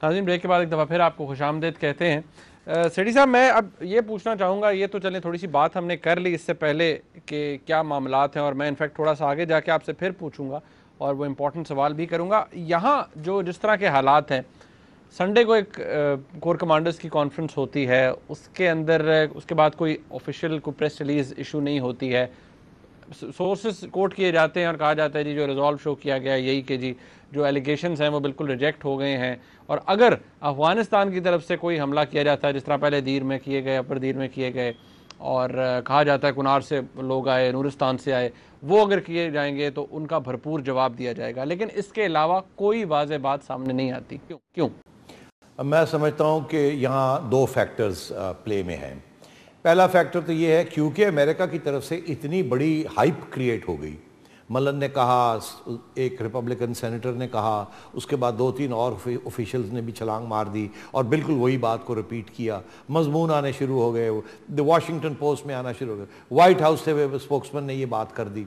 ناظرین بریک کے بعد ایک دفعہ پھر آپ کو خوش آمدید کہتے ہیں۔ سیٹھی صاحب میں اب یہ پوچھنا چاہوں گا، یہ تو چلیں تھوڑی سی بات ہم نے کر لی اس سے پہلے کہ کیا معاملات ہیں، اور میں انفیکٹ تھوڑا سا آگے جا کے آپ سے پھر پوچھوں گا اور وہ امپورٹنٹ سوال بھی کروں گا۔ یہاں جس طرح کے حالات ہیں، سنڈے کو ایک کور کمانڈرز کی کانفرنس ہوتی ہے، اس کے اندر اس کے بعد کوئی آفیشیل کوئی پریس ریلیز ایشو نہیں ہوتی ہے، سورسز کوٹ کیے جاتے ہیں اور کہا جاتا ہے جی جو ریزالو شو کیا گیا ہے یہی کہ جی جو ایلیگیشنز ہیں وہ بالکل ریجیکٹ ہو گئے ہیں، اور اگر افغانستان کی طرف سے کوئی حملہ کیا جاتا ہے جس طرح پہلے دیر میں کیے گئے، اپر دیر میں کیے گئے، اور کہا جاتا ہے کنار سے لوگ آئے، نورستان سے آئے، وہ اگر کیے جائیں گے تو ان کا بھرپور جواب دیا جائے گا، لیکن اس کے علاوہ کوئی واضح بات سامنے نہیں آتی۔ کیوں؟ میں سمجھتا ہوں کہ یہاں دو فیکٹرز پلے میں ہیں۔ پہلا فیکٹر تو یہ ہے کیونکہ امریکہ کی طرف سے اتنی بڑی ہائپ کریٹ ہو گئی، ملن نے کہا، ایک ریپبلکن سینیٹر نے کہا، اس کے بعد 2-3 اور آفیشلز نے بھی چھلانگ مار دی اور بالکل وہی بات کو ریپیٹ کیا، مضمون آنے شروع ہو گئے، دی واشنگٹن پوسٹ میں آنا شروع ہو گئے، وائٹ ہاؤس سے اسپوکسمین نے یہ بات کر دی،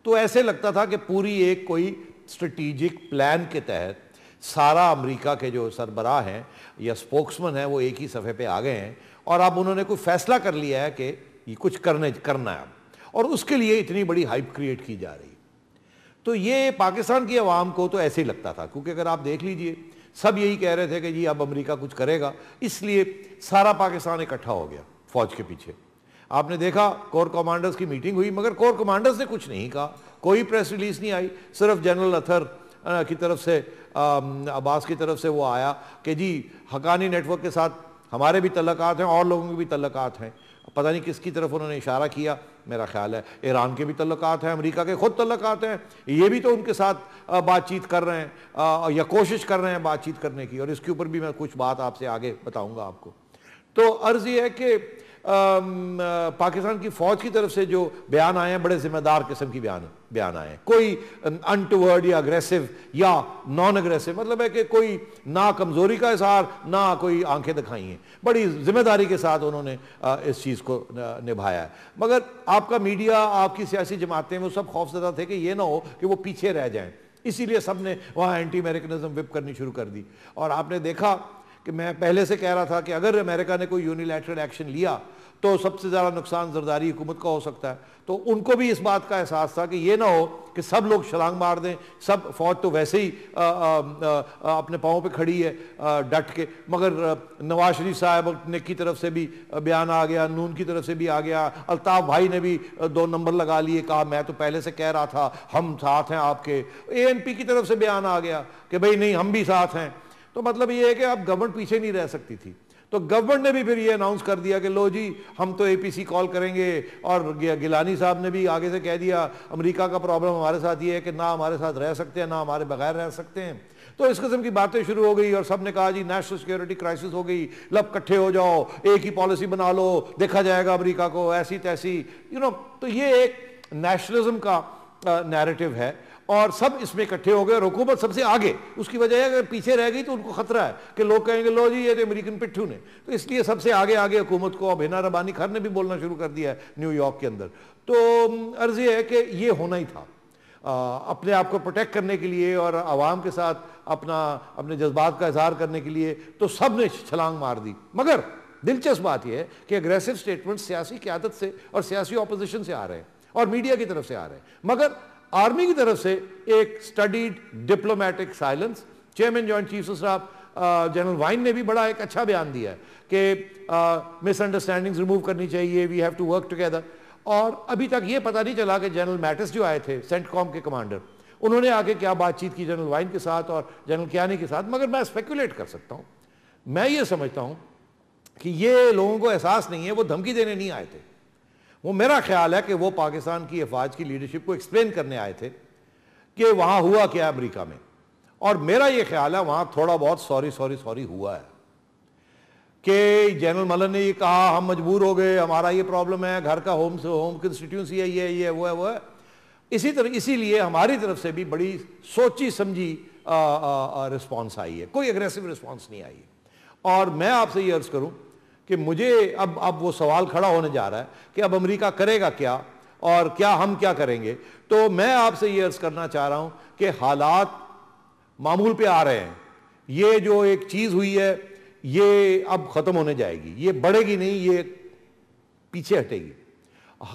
تو ایسے لگتا تھا کہ پوری ایک کوئی اسٹریٹیجک پلان کے تحت سارا امریکہ کے جو سربراہ ہیں یا اسپوکسمین ہیں وہ ایک ہی صفحے پہ آ گئے ہیں، اور اب انہوں نے کوئی فیصلہ کر لیا ہے کہ یہ کچھ کرنا ہے، اور اس کے لیے اتنی بڑی ہائپ کریٹ کی جا رہی ہے۔ تو یہ پاکستان کی عوام کو تو ایسے ہی لگتا تھا، کیونکہ اگر آپ دیکھ لیجئے سب یہی کہہ رہے تھے کہ جی اب امریکہ کچھ کرے گا، اس لیے سارا پاکستان اکٹھا ہو گیا فوج کے پیچھے۔ آپ نے دیکھا کور کمانڈرز کی میٹنگ ہوئی، مگر کور کمانڈرز نے کچھ نہیں کہا، کوئی پریس ریلیز نہیں آئی، صرف جنرل اطہر کی طرف سے، عباس کی طرف سے وہ آیا کہ جی حقانی نیٹ ورک کے ساتھ ہمارے بھی تعلقات ہیں اور لوگوں کے بھی تعلقات ہیں، پتہ نہیں کس کی طرف انہوں نے اشارہ کیا، میرا خیال ہے ایران کے بھی تعلقات ہیں، امریکہ کے خود تعلقات ہیں، یہ بھی تو ان کے ساتھ بات چیت کر رہے ہیں یا کوشش کر رہے ہیں بات چیت کرنے کی، اور اس کے اوپر بھی میں کچھ بات آپ سے آگے بتاؤں گا آپ کو۔ تو عرض یہ ہے کہ پاکستان کی فوج کی طرف سے جو بیان آئے ہیں بڑے ذمہ دار قسم کی بیان آئے ہیں، کوئی انٹورڈ یا اگریسو یا نان اگریسو، مطلب ہے کہ کوئی نہ کمزوری کا اظہار نہ کوئی آنکھیں دکھائی ہیں، بڑی ذمہ داری کے ساتھ انہوں نے اس چیز کو نبھایا ہے۔ مگر آپ کا میڈیا، آپ کی سیاسی جماعتیں وہ سب خوفزدہ تھے کہ یہ نہ ہو کہ وہ پیچھے رہ جائیں، اسی لیے سب نے وہاں اینٹی امریکنزم وپ کرنی شروع کر دی، اور آپ نے دیکھا کہ میں پہلے سے کہہ رہا تھا کہ اگر امریکہ نے کوئی یونیلیٹرل ایکشن لیا تو سب سے زیادہ نقصان زرداری حکومت کا ہو سکتا ہے، تو ان کو بھی اس بات کا احساس تھا کہ یہ نہ ہو کہ سب لوگ چھلانگ مار دیں، سب فوج تو ویسے ہی اپنے پاؤں پہ کھڑی ہے ڈٹ کے، مگر نواز شریف صاحب کی طرف سے بھی بیان آ گیا، نون کی طرف سے بھی آ گیا، الطاف بھائی نے بھی 2 نمبر لگا لیے، کہا میں تو پہلے سے کہہ رہا تھا ہم ساتھ ہیں آپ کے، ANP کی طرف سے بیان آ گیا کہ بھئی نہیں ہم بھی ساتھ ہیں، تو مطلب یہ ہے کہ اب گورنمنٹ پیچھے نہیں رہ سکتی تھی، تو گورنمنٹ نے بھی پھر یہ اناؤنس کر دیا کہ لو جی ہم تو APC کال کریں گے، اور گیلانی صاحب نے بھی آگے سے کہہ دیا امریکہ کا پرابلم ہمارے ساتھ یہ ہے کہ نہ ہمارے ساتھ رہ سکتے ہیں نہ ہمارے بغیر رہ سکتے ہیں، تو اس قسم کی باتیں شروع ہو گئی، اور سب نے کہا جی نیشنل سیکیورٹی کرائسس ہو گئی، لب کٹھے ہو جاؤ، ایک ہی پالیسی بنا لو، دیکھا جائے گا امریکہ کو ایسی تیسی، تو یہ ایک نیشنلزم کا نیریٹو ہے، اور سب اس میں اکٹھے ہو گئے، اور حکومت سب سے آگے، اس کی وجہ ہے اگر پیچھے رہ گئی تو ان کو خطرہ ہے کہ لوگ کہیں گے لو جی یہ تو امریکن پٹھو نے، تو اس لیے سب سے آگے حکومت کو، اب ہینا ربانی خر نے بھی بولنا شروع کر دیا ہے نیو یارک کے اندر، تو عرض یہ ہے کہ یہ ہونا ہی تھا، اپنے آپ کو پروٹیکٹ کرنے کے لیے اور عوام کے ساتھ اپنے جذبات کا اظہار کرنے کے لیے، تو سب نے چھلانگ مار دی، مگر دلچسپ بات یہ ہے کہ اگریسو سٹیٹمنٹ سیاسی قیادت سے اور سیاسی اپوزیشن سے آ رہے ہیں اور میڈیا کی طرف سے آ رہے ہیں، مگر آرمی کی طرف سے ایک studied diplomatic silence, chairman joint chief صاحب جنرل وائن نے بھی بڑا ایک اچھا بیان دیا ہے کہ مس انڈرسٹینڈنگز ریموو کرنی چاہیے، we have to work together, اور ابھی تک یہ پتہ نہیں چلا کہ جنرل میٹس جو آئے تھے سینٹ کام کے کمانڈر، انہوں نے آگے کیا بات چیت کی جنرل وائن کے ساتھ اور جنرل کیانی کے ساتھ، مگر میں اسپیکولیٹ کر سکتا ہوں، میں یہ سمجھتا ہوں کہ یہ لوگوں کو احساس نہیں ہے، وہ دھمکی دینے نہیں آئے تھے، وہ میرا خیال ہے کہ وہ پاکستان کی افواج کی لیڈرشپ کو ایکسپلین کرنے آئے تھے کہ وہاں ہوا کیا امریکہ میں، اور میرا یہ خیال ہے وہاں تھوڑا بہت سوری ہوا ہے کہ جنرل ملن نے یہ کہا ہم مجبور ہو گئے، ہمارا یہ پرابلم ہے، گھر کا ہوم کنسٹیٹیونسی ہے، یہ وہ ہے، اسی لیے ہماری طرف سے بھی بڑی سوچی سمجھی رسپانس آئی ہے، کوئی اگریسو رسپانس نہیں آئی ہے، اور میں آپ سے یہ عرض کروں کہ مجھے اب وہ سوال کھڑا ہونے جا رہا ہے کہ اب امریکہ کرے گا کیا اور کیا ہم کیا کریں گے، تو میں آپ سے یہ عرض کرنا چاہ رہا ہوں کہ حالات معمول پہ آ رہے ہیں، یہ جو ایک چیز ہوئی ہے یہ اب ختم ہونے جائے گی, یہ بڑھے گی نہیں, یہ پیچھے ہٹے گی,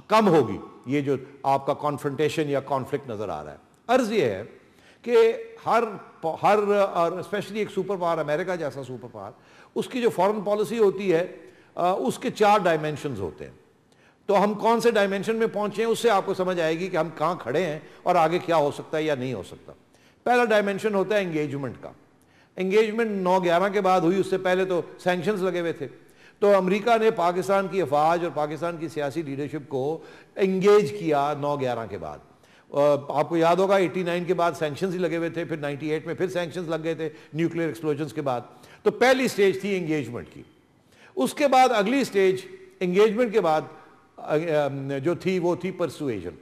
کم ہوگی. یہ جو آپ کا کانفرنٹیشن یا کانفلکٹ نظر آ رہا ہے, عرض یہ ہے کہ ہر اور اسپیشلی ایک سپر پاور, امریکہ جیسا سپر پاور, اس کی جو فارن پالیسی ہوتی ہے اس کے 4 ڈائمینشنز ہوتے ہیں. تو ہم کون سے ڈائمینشن میں پہنچے ہیں اس سے آپ کو سمجھ آئے گی کہ ہم کہاں کھڑے ہیں اور آگے کیا ہو سکتا ہے یا نہیں ہو سکتا. پہلا ڈائمینشن ہوتا ہے انگیجمنٹ کا. انگیجمنٹ 9/11 کے بعد ہوئی, اس سے پہلے تو سینکشنز لگے ہوئے تھے. تو امریکہ نے پاکستان کی افواج اور پاکستان کی سیاسی لیڈرشپ کو انگیج کیا 9/11 کے بعد. آپ کو یاد ہوگا 89 کے بعد سینکشنز ہی لگے ہوئے تھے, پھر 98 میں پھر سینکشنز لگ گئے تھے نیوکلیئر ایکسپلوژنز کے بعد. تو پہلی سٹیج تھی انگیجمنٹ کی. اس کے بعد اگلی سٹیج انگیجمنٹ کے بعد جو تھی وہ تھی پرسویژن.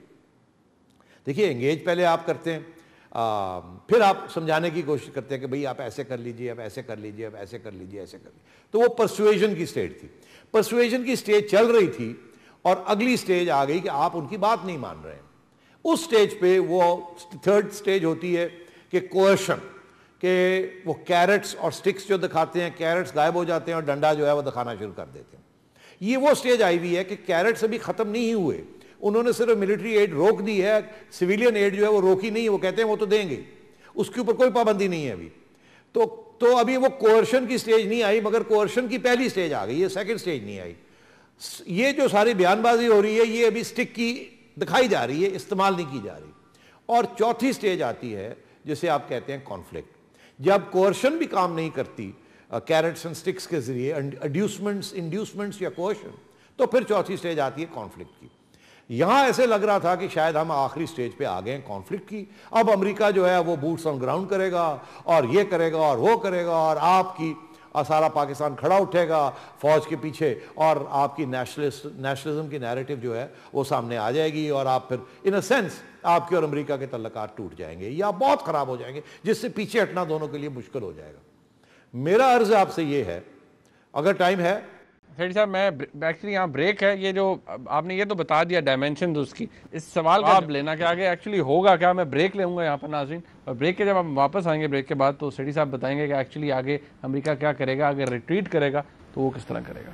دیکھیے انگیج پہلے آپ کرتے ہیں, پھر آپ سمجھانے کی کوشش کرتے ہیں کہ بھئی آپ ایسے کر لیجئے, آپ ایسے کر لیجئے, آپ ایسے کر لیجئے, ایسے کر لیجئے. تو وہ پرسویژن کی سٹیج تھی. پرسویژن کی سٹیج چل رہی تھی اور اگلی سٹیج آ گئی کہ آپ ان کی بات نہیں مان رہے ہیں. اس سٹیج پہ وہ 3rd سٹیج ہوتی ہے کہ کوئرشن, کہ وہ کیرٹس اور سٹکس جو دکھاتے ہیں, کیرٹس غائب ہو جاتے ہیں اور ڈنڈا جو ہے وہ دکھانا شروع کر دیتے ہیں. یہ وہ سٹیج آئی ہوئی ہے کہ کیرٹس ابھی ختم نہیں ہوئے, انہوں نے صرف ملٹری ایڈ روک دی ہے, سویلین ایڈ جو ہے وہ روکی نہیں ہے. وہ کہتے ہیں وہ تو دیں گے, اس کے اوپر کوئی پابندی نہیں ہے ابھی. تو ابھی وہ کوئرشن کی سٹیج نہیں آئی, مگر کوئرشن کی پہلی سٹیج آ گئی, یہ 2nd سٹیج نہیں آئی. یہ جو ساری بیان بازی ہو رہی ہے یہ ابھی سٹک کی دکھائی جا رہی ہے, استعمال نہیں کی جا رہی. اور 4تھی سٹیج آتی ہے جسے آپ کہتے ہیں کانفلکٹ. جب کوئرشن بھی کام نہیں کرتی کیرٹس اینڈ سٹکس کے ذریعے, انڈیوسمنٹس یا کوئرشن, تو پھر 4تھی سٹیج آتی ہے کانفلکٹ کی. یہاں ایسے لگ رہا تھا کہ شاید ہم آخری سٹیج پہ آ گئے ہیں کانفلکٹ کی. اب امریکہ جو ہے وہ بوٹس آن گراؤنڈ کرے گا اور یہ کرے گا اور وہ کرے گا, اور آپ کی سارا پاکستان کھڑا اٹھے گا فوج کے پیچھے, اور آپ کی نیشنلزم کی نیریٹو جو ہے وہ سامنے آ جائے گی, اور آپ پھر ان اے سینس آپ کے اور امریکہ کے تعلقات ٹوٹ جائیں گے یا بہت خراب ہو جائیں گے, جس سے پیچھے ہٹنا دونوں کے لیے مشکل ہو جائے گا. میرا عرض آپ سے یہ ہے, اگر ٹائم ہے. سیٹھی صاحب میں ایکچولی یہاں بریک ہے, یہ جو آپ نے یہ تو بتا دیا ڈائمینشنز اس کی, اس سوال کا آپ لینا کہ آگے ایکچولی ہوگا کیا. میں بریک لے گا یہاں پر ناظرین, اور بریک کے جب ہم واپس آئیں گے بریک کے بعد تو سیٹھی صاحب بتائیں گے کہ ایکچولی آگے امریکہ کیا کرے گا, اگر ریٹریٹ کرے گا تو وہ کس طرح کرے گا.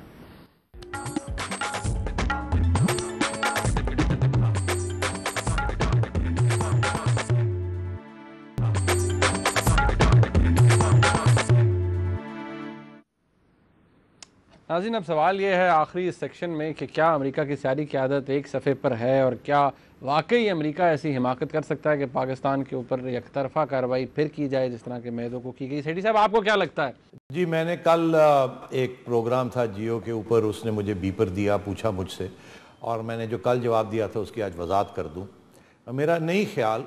ناظرین اب سوال یہ ہے آخری اس سیکشن میں کہ کیا امریکہ کی سیاسی قیادت ایک صفحے پر ہے, اور کیا واقعی امریکہ ایسی حماقت کر سکتا ہے کہ پاکستان کے اوپر یک طرفہ کارروائی پھر کی جائے جس طرح کے میدوں کو کی گئی. سیٹھی صاحب آپ کو کیا لگتا ہے؟ جی میں نے کل ایک پروگرام تھا جیو کے اوپر, اس نے مجھے بیپر دیا, پوچھا مجھ سے, اور میں نے جو کل جواب دیا تھا اس کی آج وضاحت کر دوں. میرا نہیں خیال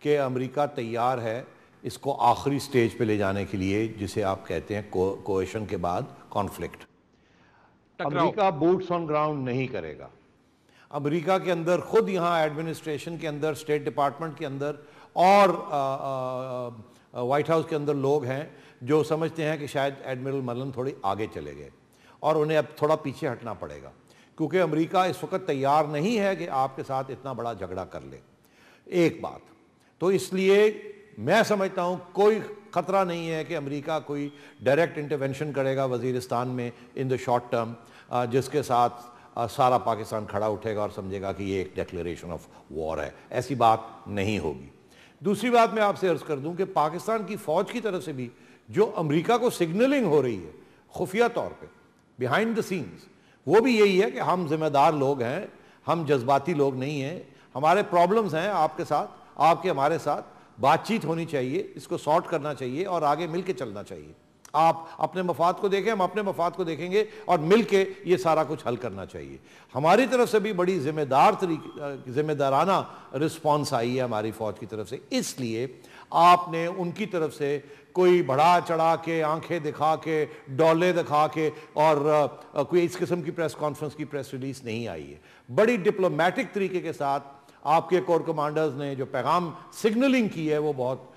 کہ امریکہ تیار ہے اس کو آخری سٹیج پہ لے جانے کے لیے جسے آپ کہتے ہیں کوئیشن کے بعد کانفلکٹ. امریکہ بوٹس آن گراؤنڈ نہیں کرے گا. امریکہ کے اندر خود یہاں ایڈمنسٹریشن کے اندر, اسٹیٹ ڈپارٹمنٹ کے اندر اور وائٹ ہاؤس کے اندر لوگ ہیں جو سمجھتے ہیں کہ شاید ایڈمرل ملن تھوڑی آگے چلے گئے اور انہیں اب تھوڑا پیچھے ہٹنا پڑے گا, کیونکہ امریکہ اس وقت تیار نہیں ہے کہ آپ کے ساتھ اتنا بڑا جھگڑا کر لے. ایک بات تو اس لیے میں سمجھتا ہوں کوئی خطرہ نہیں ہے کہ امریکہ کوئی ڈائریکٹ انٹرونشن کرے گا وزیرستان میں ان دا شارٹ ٹرم, جس کے ساتھ سارا پاکستان کھڑا اٹھے گا اور سمجھے گا کہ یہ ایک ڈیکلیریشن آف وار ہے. ایسی بات نہیں ہوگی. دوسری بات میں آپ سے عرض کر دوں کہ پاکستان کی فوج کی طرف سے بھی جو امریکہ کو سگنلنگ ہو رہی ہے خفیہ طور پہ بیہائنڈ دا سینز, وہ بھی یہی ہے کہ ہم ذمہ دار لوگ ہیں, ہم جذباتی لوگ نہیں ہیں, ہمارے پرابلمز ہیں آپ کے ساتھ, آپ کے ہمارے ساتھ بات چیت ہونی چاہیے, اس کو سارٹ کرنا چاہیے اور آگے مل کے چلنا چاہیے. آپ اپنے مفاد کو دیکھیں, ہم اپنے مفاد کو دیکھیں گے, اور مل کے یہ سارا کچھ حل کرنا چاہیے. ہماری طرف سے بھی بڑی ذمہ دارانہ رسپانس آئی ہے ہماری فوج کی طرف سے. اس لیے آپ نے ان کی طرف سے کوئی بڑھا چڑھا کے, آنکھیں دکھا کے, ڈولے دکھا کے اور کوئی اس قسم کی پریس کانفرنس کی پریس ریلیز نہیں آئی ہے. بڑی ڈپلومیٹک طریقے کے ساتھ آپ کے کور کمانڈرز نے جو پیغام سگنلنگ کی ہے وہ بہت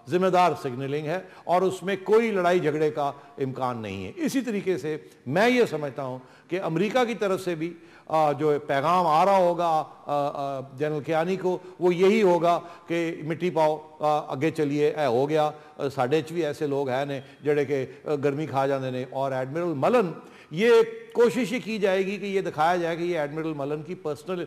ذمہ دار سگنلنگ ہے, اور اس میں کوئی لڑائی جھگڑے کا امکان نہیں ہے. اسی طریقے سے میں یہ سمجھتا ہوں کہ امریکہ کی طرف سے بھی جو پیغام آ رہا ہوگا جنرل کیانی کو وہ یہی ہوگا کہ مٹی پاؤ اگے چلیے اے ہو گیا ساڈے چ بھی ایسے لوگ ہیں نے جڑے کہ گرمی کھا جاندے نے. اور ایڈمرل ملن یہ کوشش ہی کی جائے گی کہ یہ دکھایا جائے کہ یہ ایڈمرل ملن کی پرسنل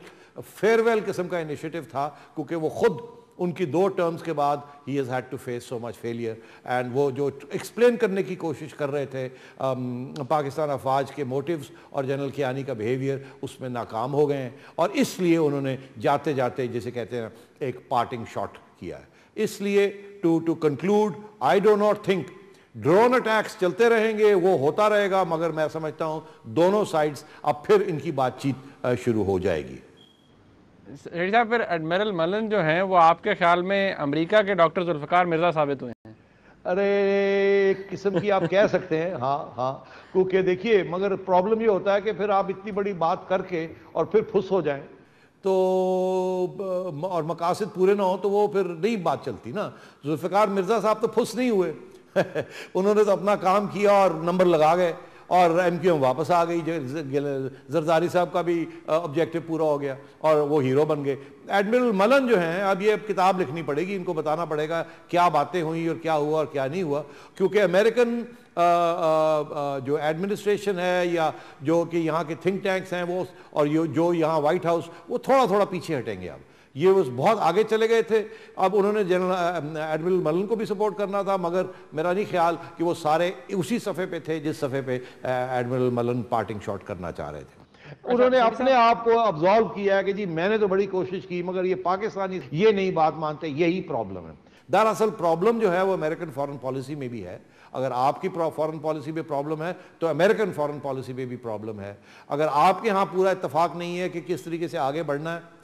فیئرویل قسم کا انیشیٹو تھا, کیونکہ وہ خود ان کی 2 ٹرمز کے بعد ہی he's had to face so much failure, and وہ جو ایکسپلین کرنے کی کوشش کر رہے تھے پاکستان افواج کے موٹیوز اور جنرل کیانی کا بیہیویئر اس میں ناکام ہو گئے ہیں, اور اس لیے انہوں نے جاتے جاتے جسے کہتے ہیں ایک پارٹنگ شاٹ کیا ہے. اس لیے to conclude I do not think drone attacks چلتے رہیں گے, وہ ہوتا رہے گا, مگر میں سمجھتا ہوں دونوں سائڈز اب پھر ان کی بات چیت شروع ہو جائے گی. ریڈی صاحب پھر ایڈمرل ملن جو ہیں وہ آپ کے خیال میں امریکہ کے ڈاکٹر ذوالفقار مرزا ثابت ہوئے ہیں؟ ارے ایک قسم کی آپ کہہ سکتے ہیں, ہاں کیونکہ دیکھیے مگر پرابلم یہ ہوتا ہے کہ پھر آپ اتنی بڑی بات کر کے اور پھر پھس ہو جائیں تو اور مقاصد پورے نہ ہوں تو وہ پھر نہیں بات چلتی نا. ذوالفقار مرزا صاحب تو پھس نہیں ہوئے انہوں نے تو اپنا کام کیا اور نمبر لگا گئے اور ایم کیو ایم واپس آ گئی. زرداری صاحب کا بھی آبجیکٹو پورا ہو گیا اور وہ ہیرو بن گئے. ایڈمرل ملن جو ہیں اب یہ کتاب لکھنی پڑے گی, ان کو بتانا پڑے گا کیا باتیں ہوئیں اور کیا ہوا اور کیا نہیں ہوا, کیونکہ امریکن جو ایڈمنسٹریشن ہے یا جو کہ یہاں کے تھنک ٹینکس ہیں وہ اور جو یہاں وائٹ ہاؤس وہ تھوڑا تھوڑا پیچھے ہٹیں گے. اب یہ بہت آگے چلے گئے تھے, اب انہوں نے جنرل ایڈمرل ملن کو بھی سپورٹ کرنا تھا, مگر میرا نہیں خیال کہ وہ سارے اسی صفحے پہ تھے جس صفحے پہ ایڈمرل ملن پارٹنگ شاٹ کرنا چاہ رہے تھے. انہوں نے اپنے آپ کو ابزالو کیا ہے کہ جی میں نے تو بڑی کوشش کی مگر یہ پاکستانی یہ نہیں بات مانتے, یہی پرابلم ہے. دراصل پرابلم جو ہے وہ امریکن فارن پالیسی میں بھی ہے. اگر آپ کی فارن پالیسی میں پرابلم ہے تو امریکن فارن پالیسی میں بھی پرابلم ہے. اگر آپ کے ہاں پورا اتفاق نہیں ہے کہ کس طریقے سے آگے بڑھنا ہے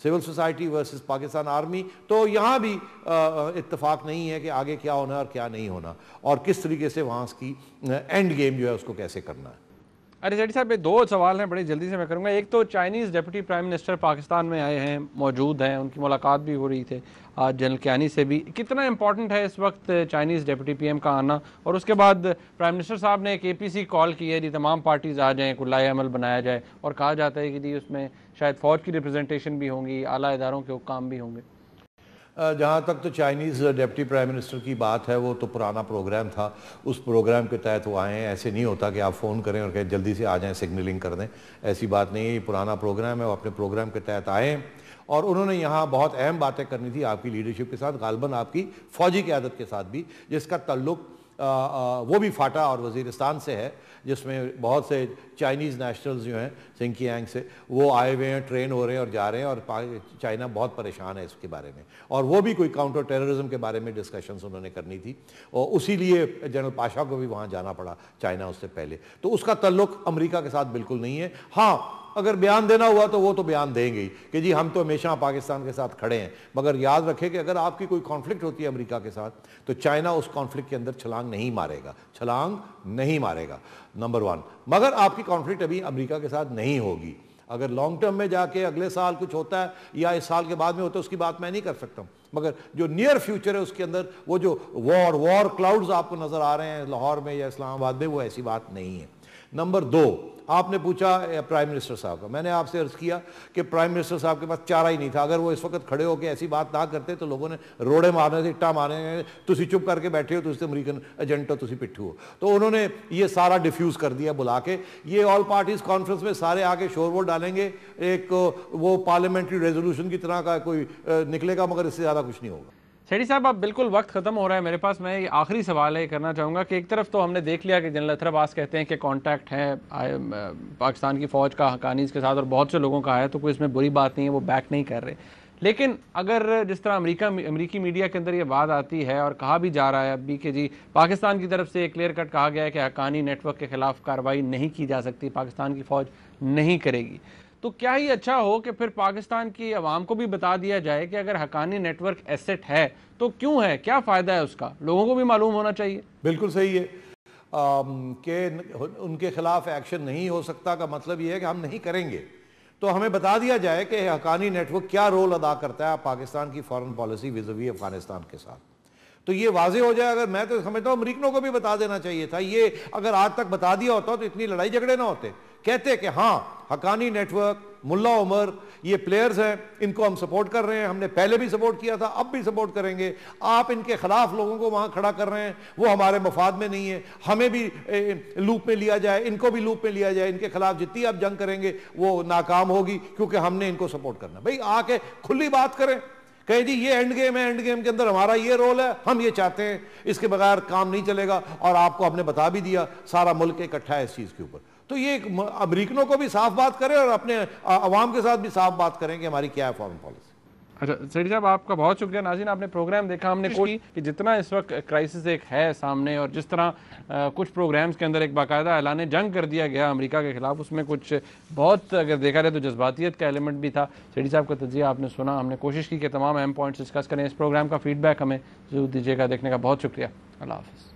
civil society versus Pakistan army, تو یہاں بھی اتفاق نہیں ہے کہ آگے کیا ہونا اور کیا نہیں ہونا اور کس طریقے سے وہاں کی اینڈ گیم جو ہے اس کو کیسے کرنا ہے. ارے زیڈی صاحب یہ 2 سوال ہیں بڑی جلدی سے میں کروں گا. ایک تو Chinese deputy prime minister Pakistan میں آئے ہیں, موجود ہیں, ان کی ملاقات بھی ہو رہی تھی آج جنرل کیانی سے بھی. کتنا امپورٹنٹ ہے اس وقت چائنیز ڈپٹی پی ایم کا آنا؟ اور اس کے بعد پرائم منسٹر صاحب نے ایک اے پی سی کال کی ہے جی تمام پارٹیز آ جائیں, کوئی لائحہ عمل بنایا جائے, اور کہا جاتا ہے کہ جی اس میں شاید فوج کی ریپرزنٹیشن بھی ہوں گی, اعلیٰ اداروں کے حکام بھی ہوں گے. جہاں تک تو چائنیز ڈپٹی پرائم منسٹر کی بات ہے وہ تو پرانا پروگرام تھا, اس پروگرام کے تحت وہ آئے ہیں. ایسے نہیں ہوتا کہ آپ فون کریں اور کہیں جلدی سے آ جائیں سگنلنگ کر دیں, ایسی بات نہیں ہے. یہ پرانا پروگرام ہے, وہ اپنے پروگرام کے تحت آئے ہیں اور انہوں نے یہاں بہت اہم باتیں کرنی تھی آپ کی لیڈرشپ کے ساتھ, غالباً آپ کی فوجی قیادت کے ساتھ بھی, جس کا تعلق وہ بھی فاٹا اور وزیرستان سے ہے, جس میں بہت سے چائنیز نیشنلز جو ہیں سنکیانگ سے وہ آئے ہوئے ہیں, ٹرین ہو رہے ہیں اور جا رہے ہیں, اور چائنا بہت پریشان ہے اس کے بارے میں, اور وہ بھی کوئی کاؤنٹر ٹیررزم کے بارے میں ڈسکشنز انہوں نے کرنی تھی, اور اسی لیے جنرل پاشا کو بھی وہاں جانا پڑا چائنا اس سے پہلے. تو اس کا تعلق امریکہ کے ساتھ بالکل نہیں ہے. ہاں اگر بیان دینا ہوا تو وہ تو بیان دیں گے کہ جی ہم تو ہمیشہ پاکستان کے ساتھ کھڑے ہیں, مگر یاد رکھیں کہ اگر آپ کی کوئی کانفلکٹ ہوتی ہے امریکہ کے ساتھ تو چائنا اس کانفلکٹ کے اندر چھلانگ نہیں مارے گا, نمبر 1. مگر آپ کی کانفلکٹ ابھی امریکہ کے ساتھ نہیں ہوگی. اگر لانگ ٹرم میں جا کے اگلے سال کچھ ہوتا ہے یا اس سال کے بعد میں ہوتا ہے اس کی بات میں نہیں کر سکتا ہوں, مگر جو نیئر فیوچر ہے اس کے اندر وہ جو وار کلاؤڈز آپ کو نظر آ رہے ہیں لاہور میں یا اسلام آباد میں, وہ ایسی بات نہیں ہے. نمبر 2, آپ نے پوچھا پرائم منسٹر صاحب کا, میں نے آپ سے عرض کیا کہ پرائم منسٹر صاحب کے پاس چارہ ہی نہیں تھا. اگر وہ اس وقت کھڑے ہو کے ایسی بات نہ کرتے تو لوگوں نے روڑے مارنے سے اٹا مارنے, تسی چپ کر کے بیٹھے ہو, تسی امریکن ایجنٹ ہو, تسی پٹھو ہو. تو انہوں نے یہ سارا ڈیفیوز کر دیا بلا کے. یہ آل پارٹیز کانفرنس میں سارے آ کے شور وور ڈالیں گے, ایک وہ پارلیمنٹری ریزولوشن کی طرح کا کوئی نکلے گا, مگر اس سے زیادہ کچھ نہیں ہوگا. سیٹھی صاحب اب بالکل وقت ختم ہو رہا ہے میرے پاس, میں یہ آخری سوال ہے کرنا چاہوں گا کہ ایک طرف تو ہم نے دیکھ لیا کہ جنرل اطہر عباس کہتے ہیں کہ کانٹیکٹ ہے پاکستان کی فوج کا حقانیز کے ساتھ اور بہت سے لوگوں کا ہے, تو کوئی اس میں بری بات نہیں ہے, وہ بیک نہیں کر رہے. لیکن اگر جس طرح امریکی میڈیا کے اندر یہ بات آتی ہے اور کہا بھی جا رہا ہے اب بھی کہ جی پاکستان کی طرف سے کلیئر کٹ کہا گیا ہے کہ حقانی نیٹ ورک کے خلاف کارروائی نہیں کی جا سکتی, پاکستان کی فوج نہیں کرے گی, تو کیا ہی اچھا ہو کہ پھر پاکستان کی عوام کو بھی بتا دیا جائے کہ اگر حقانی نیٹ ورک ایسٹ ہے تو کیوں ہے, کیا فائدہ ہے اس کا, لوگوں کو بھی معلوم ہونا چاہیے. بالکل صحیح ہے کہ ان کے خلاف ایکشن نہیں ہو سکتا کا مطلب یہ ہے کہ ہم نہیں کریں گے. تو ہمیں بتا دیا جائے کہ حقانی نیٹ ورک کیا رول ادا کرتا ہے پاکستان کی فارن پالیسی ویزوی افغانستان کے ساتھ. تو یہ واضح ہو جائے. اگر میں تو سمجھتا ہوں امریکنوں کو بھی بتا دینا چاہیے تھا, یہ اگر آج تک بتا دیا ہوتا تو اتنی لڑائی جھگڑے نہ ہوتے. کہتے کہ ہاں حقانی نیٹ ورک, ملا عمر, یہ پلیئرز ہیں, ان کو ہم سپورٹ کر رہے ہیں, ہم نے پہلے بھی سپورٹ کیا تھا, اب بھی سپورٹ کریں گے. آپ ان کے خلاف لوگوں کو وہاں کھڑا کر رہے ہیں, وہ ہمارے مفاد میں نہیں ہے, ہمیں بھی لوپ میں لیا جائے, ان کو بھی لوپ میں لیا جائے. ان کے خلاف جتنی آپ جنگ کریں گے وہ ناکام ہوگی, کیونکہ ہم نے ان کو سپورٹ کرنا. بھئی آ کے کھلی بات کریں, کہیں جی یہ اینڈ گیم ہے, اینڈ گیم کے اندر ہمارا یہ رول ہے, ہم یہ چاہتے ہیں, اس کے بغیر کام نہیں چلے گا. اور آپ کو ہم نے بتا بھی دیا, سارا ملک اکٹھا ہے اس چیز کے اوپر. تو یہ امریکنوں کو بھی صاف بات کریں اور اپنے عوام کے ساتھ بھی صاف بات کریں کہ ہماری کیا ہے فارن پالیسی. اچھا سیٹھی صاحب, آپ کا بہت شکریہ. ناظرین, آپ نے پروگرام دیکھا. ہم نے کوئی کہ جتنا اس وقت کرائسس ایک ہے سامنے, اور جس طرح کچھ پروگرامز کے اندر ایک باقاعدہ اعلان جنگ کر دیا گیا امریکہ کے خلاف, اس میں کچھ بہت اگر دیکھا جائے تو جذباتیت کا ایلیمنٹ بھی تھا. سیٹھی صاحب کا تجزیہ آپ نے سنا, ہم نے کوشش کی کہ تمام اہم پوائنٹس ڈسکس کریں. اس پروگرام کا فیڈ بیک ہمیں ضرور دیجیے گا. دیکھنے کا بہت شکریہ. اللہ حافظ.